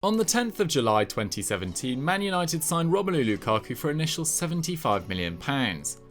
On the 10th of July 2017, Man United signed Romelu Lukaku for an initial £75 million,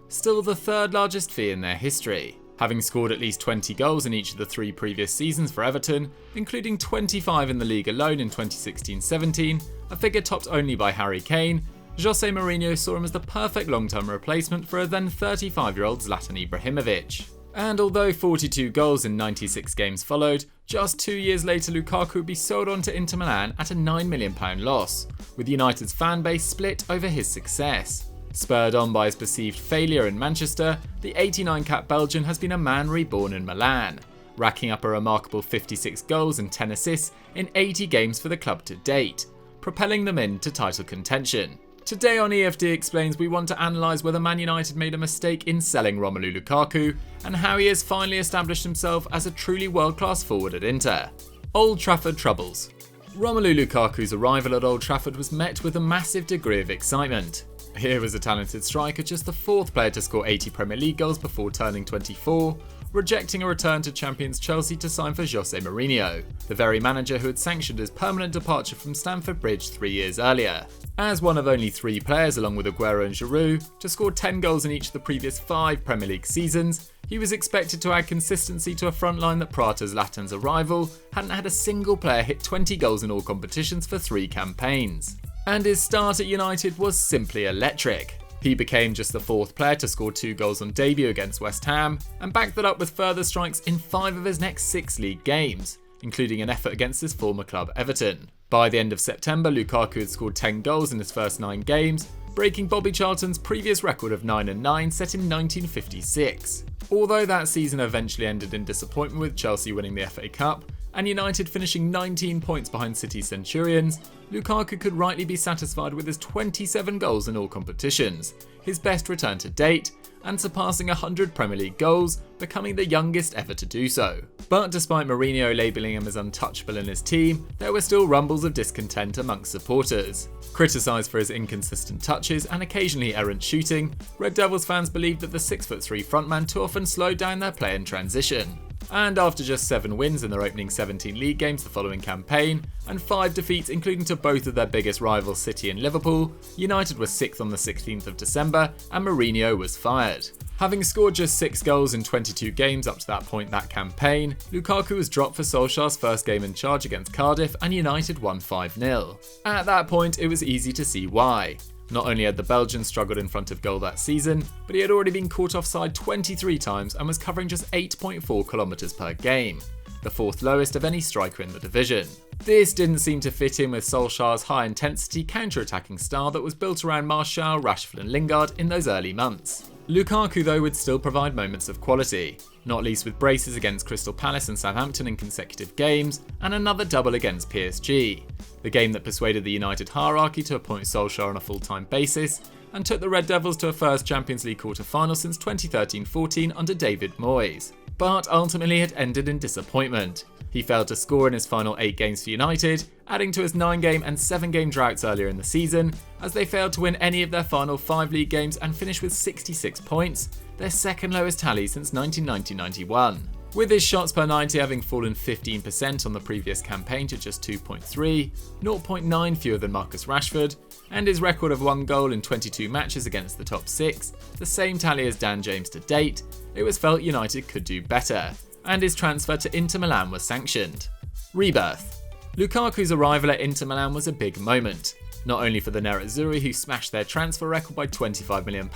still the third largest fee in their history. Having scored at least 20 goals in each of the 3 previous seasons for Everton, including 25 in the league alone in 2016-17, a figure topped only by Harry Kane, Jose Mourinho saw him as the perfect long-term replacement for a then 35-year-old Zlatan Ibrahimovic. And although 42 goals in 96 games followed, just 2 years later Lukaku would be sold on to Inter Milan at a £9 million loss, with United's fan base split over his success. Spurred on by his perceived failure in Manchester, the 89-cap Belgian has been a man reborn in Milan, racking up a remarkable 56 goals and 10 assists in 80 games for the club to date, propelling them into title contention. Today on EFD Explains, we want to analyse whether Man United made a mistake in selling Romelu Lukaku and how he has finally established himself as a truly world-class forward at Inter. Old Trafford troubles. Romelu Lukaku's arrival at Old Trafford was met with a massive degree of excitement. Here was a talented striker, just the 4th player to score 80 Premier League goals before turning 24, rejecting a return to champions Chelsea to sign for Jose Mourinho, the very manager who had sanctioned his permanent departure from Stamford Bridge 3 years earlier. As one of only 3 players, along with Aguero and Giroud, to score 10 goals in each of the previous 5 Premier League seasons, he was expected to add consistency to a front line that prior to Zlatan's arrival hadn't had a single player hit 20 goals in all competitions for 3 campaigns. And his start at United was simply electric. He became just the 4th player to score 2 goals on debut against West Ham, and backed that up with further strikes in 5 of his next 6 league games, including an effort against his former club Everton. By the end of September, Lukaku had scored 10 goals in his first 9 games, breaking Bobby Charlton's previous record of 9-9 set in 1956. Although that season eventually ended in disappointment with Chelsea winning the FA Cup, and United finishing 19 points behind City Centurions, Lukaku could rightly be satisfied with his 27 goals in all competitions, his best return to date, and surpassing 100 Premier League goals, becoming the youngest ever to do so. But despite Mourinho labelling him as untouchable in his team, there were still rumbles of discontent amongst supporters. Criticised for his inconsistent touches and occasionally errant shooting, Red Devils fans believed that the 6'3" frontman too often slowed down their play in transition. And after just 7 wins in their opening 17 league games the following campaign, and 5 defeats including to both of their biggest rivals City and Liverpool, United was 6th on the 16th of December and Mourinho was fired. Having scored just 6 goals in 22 games up to that point that campaign, Lukaku was dropped for Solskjaer's first game in charge against Cardiff and United won 5-0. At that point it was easy to see why. Not only had the Belgian struggled in front of goal that season, but he had already been caught offside 23 times and was covering just 8.4 kilometres per game, the 4th lowest of any striker in the division. This didn't seem to fit in with Solskjaer's high-intensity counter-attacking style that was built around Martial, Rashford and Lingard in those early months. Lukaku though would still provide moments of quality, not least with braces against Crystal Palace and Southampton in consecutive games, and another double against PSG, the game that persuaded the United hierarchy to appoint Solskjaer on a full-time basis, and took the Red Devils to a first Champions League quarter-final since 2013-14 under David Moyes. But ultimately it ended in disappointment. He failed to score in his final 8 games for United, adding to his 9-game and 7-game droughts earlier in the season, as they failed to win any of their final 5 league games and finished with 66 points, their 2nd lowest tally since 1990-91. With his shots per 90 having fallen 15% on the previous campaign to just 2.3, 0.9 fewer than Marcus Rashford, and his record of 1 goal in 22 matches against the top 6, the same tally as Dan James to date, it was felt United could do better, and his transfer to Inter Milan was sanctioned. Rebirth. Lukaku's arrival at Inter Milan was a big moment, not only for the Nerrazurri who smashed their transfer record by £25 million,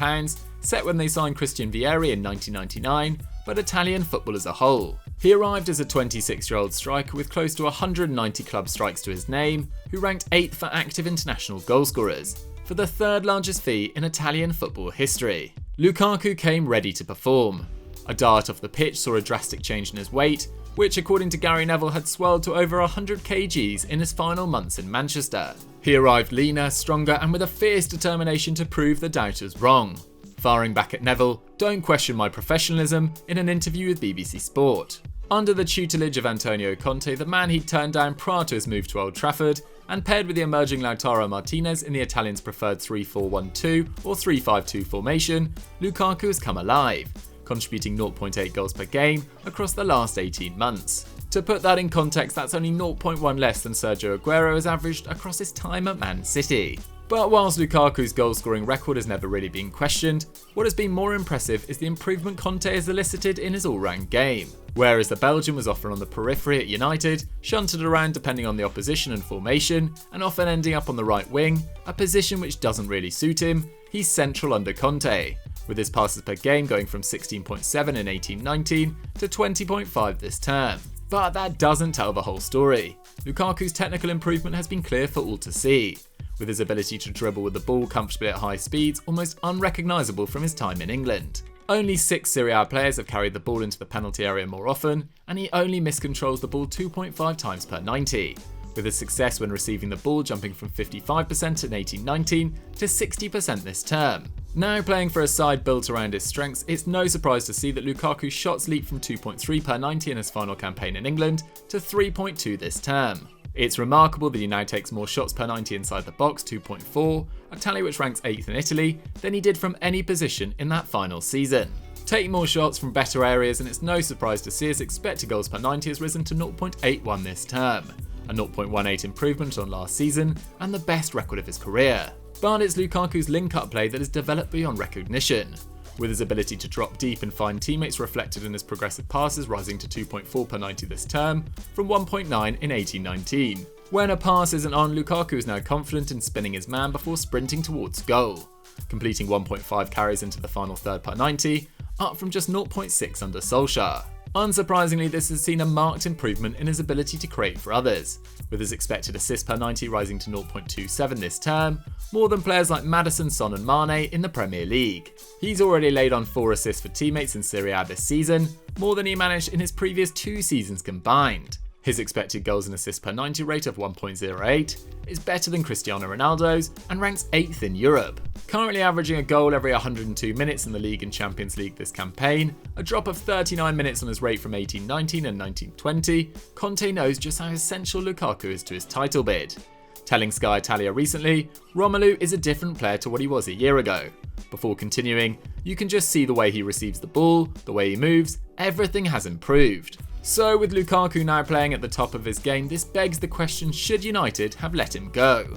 set when they signed Christian Vieri in 1999, but Italian football as a whole. He arrived as a 26-year-old striker with close to 190 club strikes to his name, who ranked 8th for active international goalscorers, for the 3rd largest fee in Italian football history. Lukaku came ready to perform. A dart off the pitch saw a drastic change in his weight, which according to Gary Neville had swelled to over 100 kgs in his final months in Manchester. He arrived leaner, stronger and with a fierce determination to prove the doubters wrong. Firing back at Neville, "Don't question my professionalism," in an interview with BBC Sport. Under the tutelage of Antonio Conte, the man he'd turned down prior to his move to Old Trafford, and paired with the emerging Lautaro Martinez in the Italians' preferred 3-4-1-2 or 3-5-2 formation, Lukaku has come alive, contributing 0.8 goals per game across the last 18 months. To put that in context, that's only 0.1 less than Sergio Aguero has averaged across his time at Man City. But whilst Lukaku's goal-scoring record has never really been questioned, what has been more impressive is the improvement Conte has elicited in his all-round game. Whereas the Belgian was often on the periphery at United, shunted around depending on the opposition and formation, and often ending up on the right wing, a position which doesn't really suit him, he's central under Conte, with his passes per game going from 16.7 in 18-19 to 20.5 this term. But that doesn't tell the whole story. Lukaku's technical improvement has been clear for all to see, with his ability to dribble with the ball comfortably at high speeds almost unrecognisable from his time in England. Only 6 Serie A players have carried the ball into the penalty area more often, and he only miscontrols the ball 2.5 times per 90, with his success when receiving the ball jumping from 55% in 18-19 to 60% this term. Now playing for a side built around his strengths, it's no surprise to see that Lukaku's shots leap from 2.3 per 90 in his final campaign in England to 3.2 this term. It's remarkable that he now takes more shots per 90 inside the box, 2.4, a tally which ranks 8th in Italy, than he did from any position in that final season. Take more shots from better areas, and it's no surprise to see his expected goals per 90 has risen to 0.81 this term, a 0.18 improvement on last season, and the best record of his career. But it's Lukaku's link-up play that has developed beyond recognition, with his ability to drop deep and find teammates reflected in his progressive passes rising to 2.4 per 90 this term, from 1.9 in 18-19. When a pass isn't on, Lukaku is now confident in spinning his man before sprinting towards goal, completing 1.5 carries into the final third per 90, up from just 0.6 under Solskjaer. Unsurprisingly, this has seen a marked improvement in his ability to create for others, with his expected assists per 90 rising to 0.27 this term, more than players like Maddison, Son and Mane in the Premier League. He's already laid on 4 assists for teammates in Serie A this season, more than he managed in his previous 2 seasons combined. His expected goals and assists per 90 rate of 1.08 is better than Cristiano Ronaldo's and ranks 8th in Europe. Currently averaging a goal every 102 minutes in the League and Champions League this campaign, a drop of 39 minutes on his rate from 18-19 and 19-20, Conte knows just how essential Lukaku is to his title bid. Telling Sky Italia recently, Romelu is a different player to what he was a year ago. Before continuing, you can just see the way he receives the ball, the way he moves, everything has improved. So with Lukaku now playing at the top of his game, this begs the question, should United have let him go?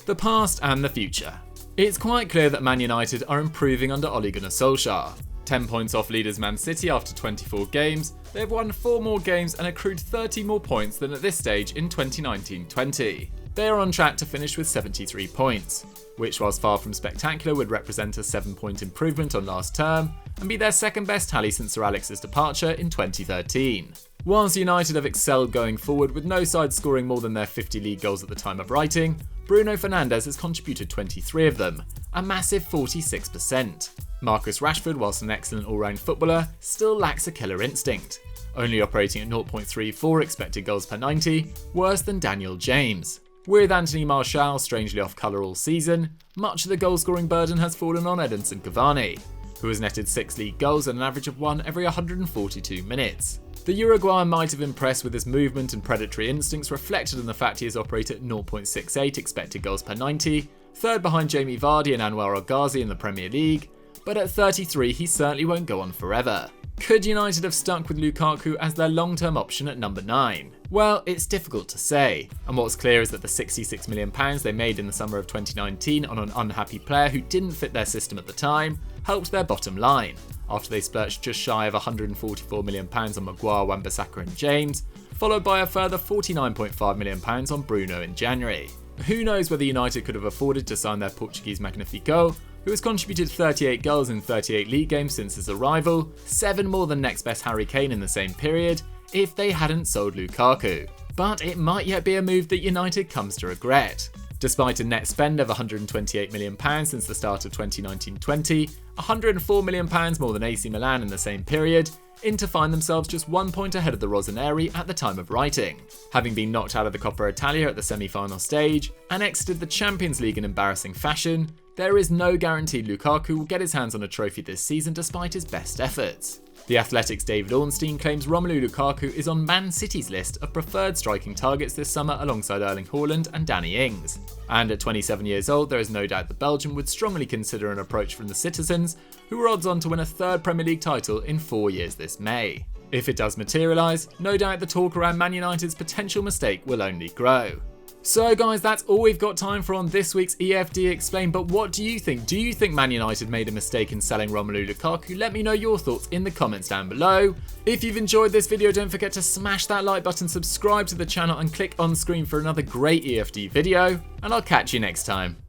The past and the future. It's quite clear that Man United are improving under Ole Gunnar Solskjaer. 10 points off leaders Man City after 24 games, they've won 4 more games and accrued 30 more points than at this stage in 2019-20. They are on track to finish with 73 points, which whilst far from spectacular would represent a 7-point improvement on last term and be their second best tally since Sir Alex's departure in 2013. Whilst United have excelled going forward with no side scoring more than their 50 league goals at the time of writing, Bruno Fernandes has contributed 23 of them, a massive 46%. Marcus Rashford, whilst an excellent all-round footballer, still lacks a killer instinct, only operating at 0.34 expected goals per 90, worse than Daniel James. With Anthony Martial strangely off colour all season, much of the goal-scoring burden has fallen on Edinson Cavani, who has netted 6 league goals at an average of 1 every 142 minutes. The Uruguayan might have impressed with his movement and predatory instincts reflected in the fact he has operated at 0.68 expected goals per 90, third behind Jamie Vardy and Anwar El-Ghazi in the Premier League, but at 33 he certainly won't go on forever. Could United have stuck with Lukaku as their long-term option at number 9? Well, it's difficult to say, and what's clear is that the £66 million they made in the summer of 2019 on an unhappy player who didn't fit their system at the time helped their bottom line, after they splurged just shy of £144 million on Maguire, Wan-Bissaka and James, followed by a further £49.5 million on Bruno in January. Who knows whether United could have afforded to sign their Portuguese Magnifico, who has contributed 38 goals in 38 league games since his arrival, 7 more than next best Harry Kane in the same period, if they hadn't sold Lukaku. But it might yet be a move that United comes to regret. Despite a net spend of £128 million since the start of 2019-20, £104 million more than AC Milan in the same period, Inter find themselves just 1 point ahead of the Rossoneri at the time of writing, having been knocked out of the Coppa Italia at the semi-final stage and exited the Champions League in embarrassing fashion. There is no guarantee Lukaku will get his hands on a trophy this season despite his best efforts. The Athletic's David Ornstein claims Romelu Lukaku is on Man City's list of preferred striking targets this summer alongside Erling Haaland and Danny Ings. And at 27 years old, there is no doubt the Belgian would strongly consider an approach from the citizens, who were odds on to win a 3rd Premier League title in 4 years this May. If it does materialise, no doubt the talk around Man United's potential mistake will only grow. So guys, that's all we've got time for on this week's EFD Explain, but what do you think? Do you think Man United made a mistake in selling Romelu Lukaku? Let me know your thoughts in the comments down below. If you've enjoyed this video, don't forget to smash that like button, subscribe to the channel and click on screen for another great EFD video, and I'll catch you next time.